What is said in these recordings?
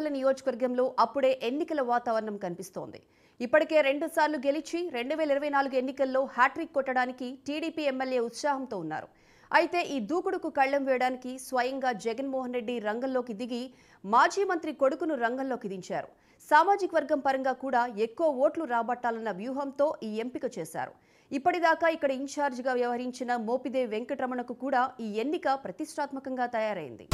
రేపల్లె నియోజకవర్గంలో అప్పుడే ఎన్నికల వాతావరణం కనిపిస్తోంది. ఇప్పటికే 2 సార్లు గెలిచి 2024 ఎన్నికల్లో హ్యాట్రిక్ కొట్టడానికి టీడీపీ ఎమ్మెల్యే ఉత్సాహంతో ఉన్నారు. అయితే ఈ దూకుడుకు కళ్లెం వేయడానికి స్వయంగా జగన్మోహన్ రెడ్డి రంగంలోకి దిగి మాజీ మంత్రి కొడుకును రంగంలోకి దించారు. సామాజిక వర్గం పరంగా కూడా ఎక్కువ ఓట్లు రాబట్టాలన్న వ్యూహంతో ఈ ఎంపిక చేశారు. ఇప్పటిదాకా ఇక్కడ ఇన్ఛార్జిగా వ్యవహరించిన మోపిదేవి వెంకటరమణకు కూడా ఈ ఎన్నిక ప్రతిష్టాత్మకంగా తయారైంది.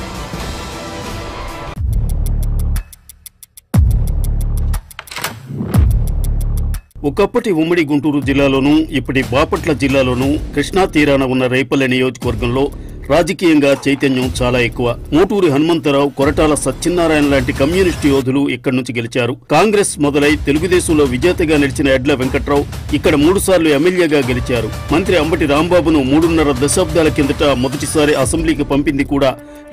ఒకప్పటి ఉమ్మడి గుంటూరు జిల్లాలోనూ ఇప్పటి బాపట్ల జిల్లాలోనూ కృష్ణా తీరాన ఉన్న రేపల్లె నియోజకవర్గంలో రాజకీయంగా చైతన్యం చాలా ఎక్కువ. మూటూరి హనుమంతరావు, కొరటాల సత్యనారాయణ లాంటి కమ్యూనిస్టు యోధులు ఇక్కడి నుంచి గెలిచారు. కాంగ్రెస్ మొదలై తెలుగుదేశంలో విజేతగా నిలిచిన ఎడ్ల వెంకట్రావు ఇక్కడ 3 సార్లు ఎమ్మెల్యేగా గెలిచారు. మంత్రి అంబటి రాంబాబును 3.5 దశాబ్దాల కిందట మొదటిసారి అసెంబ్లీకి పంపింది కూడా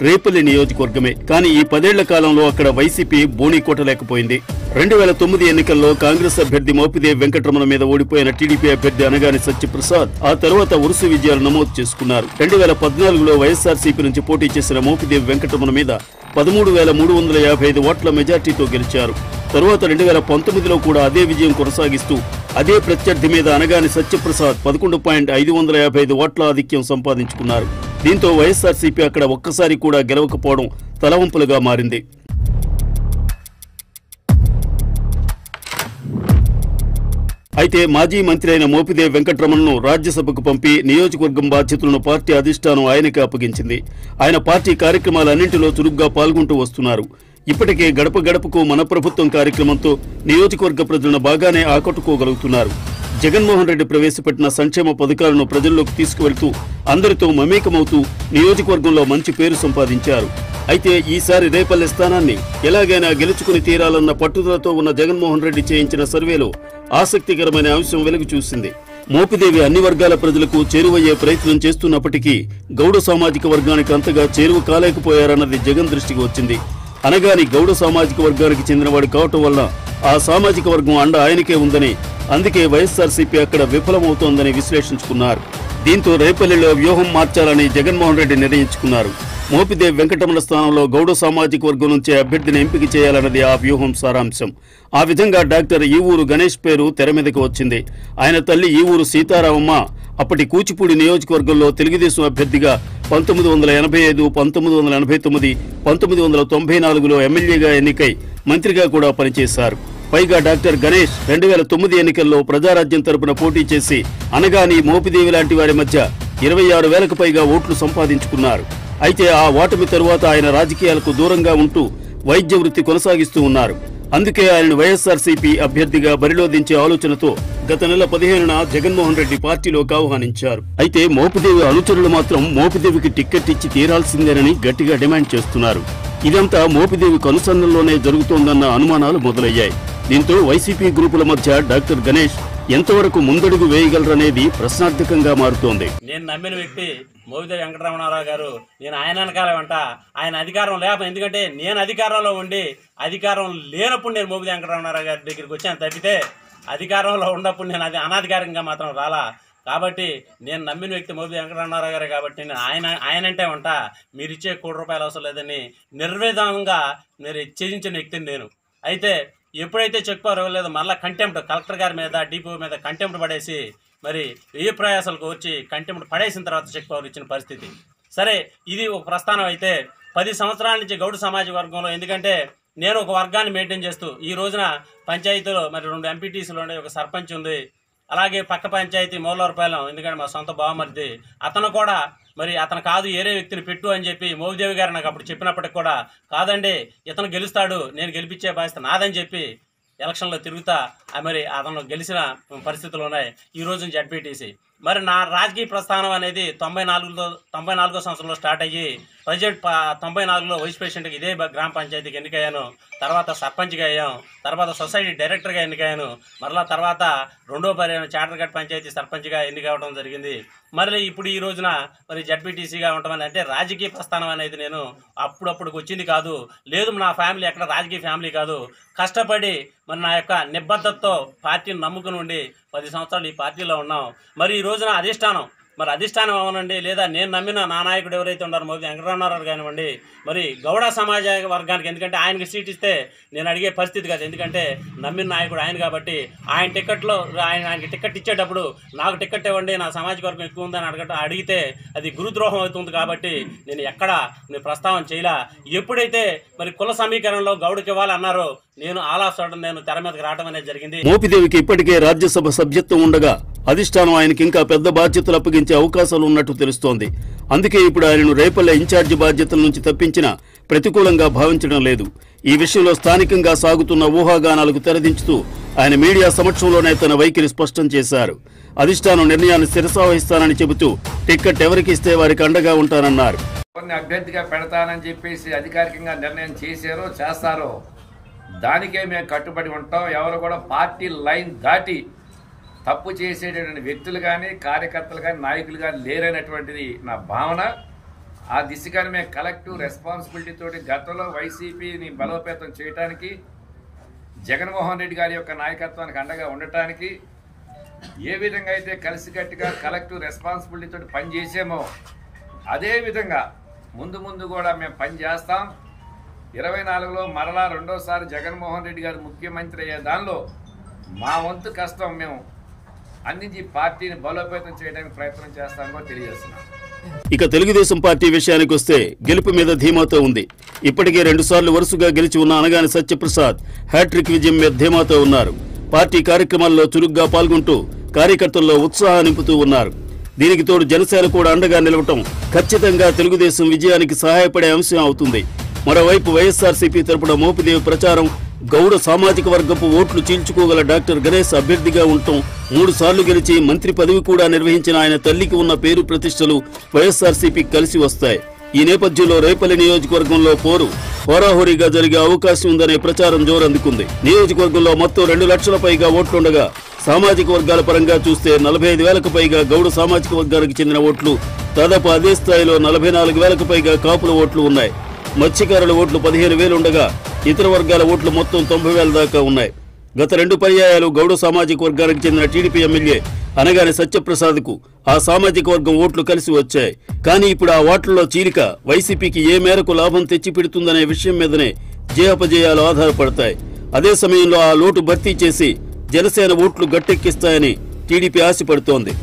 రేపల్లె నియోజకవర్గమే. కానీ ఈ 10 ఏళ్ల కాలంలో అక్కడ వైసీపీ బోణీ కొట్టలేకపోయింది. 2009 ఎన్నికల్లో కాంగ్రెస్ అభ్యర్థి మోపిదేవి వెంకటరమణ మీద ఓడిపోయిన టీడీపీ అభ్యర్థి అనగాని సత్యప్రసాద్ ఆ తర్వాత వరుస విజయాలు నమోదు చేసుకున్నారు. 2014లో వైఎస్ఆర్సీపీ నుంచి పోటీ చేసిన మోపిదేవి వెంకటరమణ మీద 13,355 ఓట్ల మెజార్టీతో గెలిచారు. తరువాత 2019లో కూడా అదే విజయం కొనసాగిస్తూ అదే ప్రత్యర్థి మీద అనగాని సత్యప్రసాద్ 11,555 ఓట్ల ఆధిక్యం సంపాదించుకున్నారు. దీంతో వైఎస్ఆర్సీపీ అక్కడ ఒక్కసారి కూడా గెలవకపోవడం తలవంపులుగా మారింది. అయితే మాజీ మంత్రి అయిన మోపిదేవి వెంకటరమణను రాజ్యసభకు పంపి నియోజకవర్గం బాధ్యతలను పార్టీ అధిష్టానం ఆయనకే అప్పగించింది. ఆయన పార్టీ కార్యక్రమాలన్నింటిలో చురుగ్గా పాల్గొంటూ వస్తున్నారు. ఇప్పటికే గడప గడపకు మన ప్రభుత్వం కార్యక్రమంతో నియోజకవర్గ ప్రజలను బాగానే ఆకట్టుకోగలుగుతున్నారు. జగన్మోహన్ రెడ్డి ప్రవేశపెట్టిన సంక్షేమ పథకాలను ప్రజల్లోకి తీసుకువెళ్తూ అందరితో మమేకమవుతూ నియోజకవర్గంలో మంచి పేరు సంపాదించారు. అయితే ఈసారి రేపల్లె స్థానాన్ని ఎలాగైనా గెలుచుకుని తీరాలన్న పట్టుదలతో ఉన్న జగన్మోహన్ రెడ్డి చేయించిన సర్వేలో ఆసక్తికరమైన అంశం వెలుగు చూసింది. మోపిదేవి అన్ని వర్గాల ప్రజలకు చేరువయ్యే ప్రయత్నం చేస్తున్నప్పటికీ గౌడ సామాజిక వర్గానికి అంతగా చేరువ కాలేకపోయారన్నది జగన్ దృష్టికి వచ్చింది. అనగాని గౌడ సామాజిక వర్గానికి చెందినవాడు కావటం వల్ల ఆ సామాజిక వర్గం అండ ఆయనకే ఉందని, అందుకే వైఎస్ఆర్సీపీ అక్కడ విఫలమవుతోందని విశ్లేషించుకున్నారు. దీంతో రేపల్లెలో వ్యూహం మార్చాలని జగన్మోహన్ రెడ్డి నిర్ణయించుకున్నారు. మోపిదేవి వెంకటరమణ స్థానంలో గౌడ సామాజిక వర్గం నుంచే అభ్యర్థిని ఎంపిక చేయాలన్నది ఆ వ్యూహం సారాంశం. ఆ విధంగా డాక్టర్ ఈవూరు గణేష్ పేరు తెర మీదకు వచ్చింది. ఆయన తల్లి ఈవూరు సీతారామమ్మ అప్పటి కూచిపూడి నియోజకవర్గంలో తెలుగుదేశం అభ్యర్థిగా 1985, 1989, 1994లో ఎమ్మెల్యేగా ఎన్నికై మంత్రిగా కూడా పనిచేశారు. పైగా డాక్టర్ గణేష్ 2009 ఎన్నికల్లో ప్రజారాజ్యం తరపున పోటీ చేసి అనగాని మోపిదేవి లాంటి వారి మధ్య 26,000కు పైగా ఓట్లు సంపాదించుకున్నారు. అయితే ఆ ఓటమి తరువాత ఆయన రాజకీయాలకు దూరంగా ఉంటూ వైద్య వృత్తి కొనసాగిస్తూ ఉన్నారు. అందుకే ఆయనను వైఎస్ఆర్సీపీ అభ్యర్థిగా బరిలో దించే ఆలోచనతో గత నెల 15న జగన్మోహన్ రెడ్డి పార్టీలోకి ఆహ్వానించారు. అయితే మోపిదేవి అనుచరులు మాత్రం మోపిదేవికి టిక్కెట్ ఇచ్చి తీరాల్సిందేనని గట్టిగా డిమాండ్ చేస్తున్నారు. ఇదంతా మోపిదేవి కనుసన్నల్లోనే జరుగుతోందన్న అనుమానాలు మొదలయ్యాయి. దీంతో వైసీపీ గ్రూపుల మధ్య డాక్టర్ గణేష్ ఎంతవరకు ముందడుగు వేయగలరనేది ప్రశ్నార్థకంగా మారుతోంది. నేను నమ్మిన వ్యక్తి మోపిదేవి వెంకటరమణారావు గారు. నేను ఆయన వెనకాల వెంట ఆయన అధికారం లేకపోతే, ఎందుకంటే నేను అధికారంలో ఉండి అధికారం లేనప్పుడు నేను మోపిదేవి వెంకటరమణారావు గారి దగ్గరికి వచ్చాను తప్పితే అధికారంలో ఉన్నప్పుడు నేను అది అనాధికారికంగా మాత్రం రాలా. కాబట్టి నేను నమ్మిన వ్యక్తి మోపిదేవి వెంకటరమణారావు గారు. కాబట్టి నేను ఆయనంటే వంట మీరు ఇచ్చే ₹1 అవసరం లేదని నిర్వేదంగా మీరు త్యజించిన వ్యక్తిని నేను. అయితే ఎప్పుడైతే చెక్ పవర్ ఇవ్వలేదు మళ్ళీ కంటెంప్ట్ కలెక్టర్ గారి మీద డిపో మీద కంటెంప్ట్ పడేసి మరి ఏ ప్రయాసాలకు వచ్చి కంటెంప్ట్ పడేసిన తర్వాత చెక్ పవర్ ఇచ్చిన పరిస్థితి. సరే, ఇది ఒక ప్రస్థానం. అయితే 10 సంవత్సరాల నుంచి గౌడ సామాజిక వర్గంలో, ఎందుకంటే నేను ఒక వర్గాన్ని మెయింటైన్ చేస్తూ ఈ రోజున పంచాయతీలో మరి 2 ఎంపీటీసీలు ఉండే, ఒక సర్పంచ్ ఉంది, అలాగే పక్క పంచాయతీ మూలవరపాలెం, ఎందుకంటే మా సొంత బావమరిది అతను కూడా మరి అతను కాదు వేరే వ్యక్తిని పెట్టు అని చెప్పి మోపిదేవి గారు నాకు అప్పుడు చెప్పినప్పటికి కూడా కాదండి ఇతను గెలుస్తాడు, నేను గెలిపించే బాధ్యత నాదని చెప్పి ఎలక్షన్లో తిరుగుతా మరి అతను గెలిచిన పరిస్థితులు ఉన్నాయి. ఈ రోజు జడ్పీటీసీ మరి నా రాజకీయ ప్రస్థానం అనేది 94వ సంవత్సరంలో స్టార్ట్ అయ్యి ప్రెసిడెంట్ 94లో వైస్ ప్రెసిడెంట్గా ఇదే గ్రామ పంచాయతీకి ఎన్నికయ్యాను. తర్వాత సర్పంచ్గా అయ్యాం, తర్వాత సొసైటీ డైరెక్టర్గా ఎన్నికయ్యాను, మరలా తర్వాత 2వ పర్యాయం చాటర్ఘట్ పంచాయతీ సర్పంచ్గా ఎన్నికవడం జరిగింది. మరి ఇప్పుడు ఈ రోజున మరి జడ్పీటీసీగా ఉంటామని అంటే రాజకీయ ప్రస్థానం అనేది నేను అప్పుడప్పుడుకి వచ్చింది కాదు. లేదు, నా ఫ్యామిలీ ఎక్కడ రాజకీయ ఫ్యామిలీ కాదు. కష్టపడి మరి నా యొక్క నిబద్ధతతో పార్టీని నమ్ముకుని ఉండి 10 సంవత్సరాలు ఈ పార్టీలో ఉన్నాం. మరి ఈ రోజున అధిష్టానం మరి అధిష్టానం అవనండి, లేదా నేను నమ్మిన నా నాయకుడు ఎవరైతే ఉన్నారో మోపిదేవి వెంకటరామనారావు కానివ్వండి, మరి గౌడ సమాజ వర్గానికి, ఎందుకంటే ఆయనకి సీట్ ఇస్తే నేను అడిగే పరిస్థితి కాదు, ఎందుకంటే నమ్మిన నాయకుడు ఆయన కాబట్టి ఆయన టికెట్లో ఆయనకి టికెట్ ఇచ్చేటప్పుడు నాకు టికెట్ ఇవ్వండి, నా సామాజిక వర్గం ఎక్కువ ఉందని అడిగితే అది గురుద్రోహం అవుతుంది కాబట్టి నేను ప్రస్తావన చేయలా. ఎప్పుడైతే మరి కుల సమీకరణలో గౌడకి ఇవ్వాలన్నారో నేను నేను తెర మీదకి రావడం అనేది జరిగింది. మోపిదేవికి ఇప్పటికే రాజ్యసభ సభ్యత్వం ఉండగా అధిష్టానం ఆయనకి ఇంకా పెద్ద బాధ్యతలు అప్పగించే అవకాశాలు ఉన్నట్టు తెలుస్తోంది. అందుకే ఇప్పుడు ఆయనను రేపల్లె ఇన్ఛార్జి బాధ్యతల నుంచి తప్పించినా ప్రతికూలంగా భావించడం లేదు. ఈ విషయంలో స్థానికంగా సాగుతున్న ఊహాగానాలకు తెరదించుతూ ఆయన మీడియా సమక్షంలోనే తన వైఖరి స్పష్టం చేశారు. అధిష్టానం నిర్ణయాన్ని శిరసావహిస్తానని చెబుతూ టిక్కెట్ ఎవరికి ఇస్తే వారికి అండగా ఉంటానన్నారు. అభ్యర్థిగా పెడతానని చెప్పేసి అధికారికంగా నిర్ణయం చేస్తారో దానికే మేము కట్టుబడి ఉంటాం. ఎవరు కూడా పార్టీ లైన్ దాటి తప్పు చేసేటటువంటి వ్యక్తులు కానీ, కార్యకర్తలు కానీ, నాయకులు కానీ లేరనేటువంటిది నా భావన. ఆ దిశగానే మేము కలెక్టివ్ రెస్పాన్సిబిలిటీ తోటి గతంలో వైసీపీని బలోపేతం చేయడానికి, జగన్మోహన్ రెడ్డి గారి యొక్క నాయకత్వానికి అండగా ఉండటానికి ఏ విధంగా అయితే కలిసికట్టుగా కలెక్టివ్ రెస్పాన్సిబిలిటీ తోటి పనిచేసామో అదేవిధంగా ముందు కూడా మేము పనిచేస్తాం. 24లో మరలా రెండోసారి జగన్మోహన్ రెడ్డి గారు ముఖ్యమంత్రి అయ్యే దానిలో మా వంతు కష్టం మేము అందించి పార్టీని బలోపేతం చేయడానికి ప్రయత్నం చేస్తామని కూడా తెలియజేస్తున్నాం. ఇక తెలుగుదేశం పార్టీ విషయానికి వస్తే గెలుపు మీద ధీమాతో ఉంది. ఇప్పటికే 2 సార్లు వరుసగా గెలిచి ఉన్న అనగాని సత్యప్రసాద్ హ్యాట్రిక్ విజయం మీద ధీమాతో ఉన్నారు. పార్టీ కార్యక్రమాల్లో చురుగ్గా పాల్గొంటూ కార్యకర్తల్లో ఉత్సాహం నింపుతూ ఉన్నారు. దీనికి తోడు జనసేన కూడా అండగా నిలవటం ఖచ్చితంగా తెలుగుదేశం విజయానికి సహాయపడే అంశం అవుతుంది. మరోవైపు వైఎస్ఆర్సీపీ తరపున మోపిదేవి ప్రచారం గౌడ సామాజిక వర్గపు ఓట్లు చీల్చుకోగల డాక్టర్ గణేష్ అభ్యర్థిగా ఉండటం, 3 సార్లు గెలిచి మంత్రి పదవి కూడా నిర్వహించిన ఆయన తల్లికి ఉన్న పేరు ప్రతిష్టలు వైఎస్ఆర్సీపీకి కలిసి వస్తాయి. ఈ నేపథ్యంలో రేపల్లె నియోజకవర్గంలో పోరు హోరాహోరీగా జరిగే అవకాశం ఉందనే ప్రచారం జోరందుకుంది. నియోజకవర్గంలో మొత్తం 2 లక్షల పైగా ఓట్లుండగా సామాజిక వర్గాల పరంగా చూస్తే 45,000కు పైగా గౌడ సామాజిక వర్గానికి చెందిన ఓట్లు, దాదాపు అదే స్థాయిలో 44,000కు పైగా కాపుల ఓట్లు ఉన్నాయి. మత్స్యకారుల ఓట్లు 15,000 ఉండగా ఇతర వర్గాల ఓట్లు మొత్తం 90,000 దాకా ఉన్నాయి. గత 2 పర్యాయాలు గౌడ సామాజిక వర్గానికి చెందిన టీడీపీ ఎమ్మెల్యే అనగాని సత్యప్రసాద్కు ఆ సామాజిక వర్గం ఓట్లు కలిసి వచ్చాయి. కానీ ఇప్పుడు ఆ ఓట్లలో చీలిక వైసీపీకి ఏ మేరకు లాభం తెచ్చిపెడుతుందనే విషయం మీదనే జయాపజయాలు ఆధారపడతాయి. అదే సమయంలో ఆ లోటు భర్తీ చేసి జనసేన ఓట్లు గట్టెక్కిస్తాయని టీడీపీ ఆశపడుతోంది.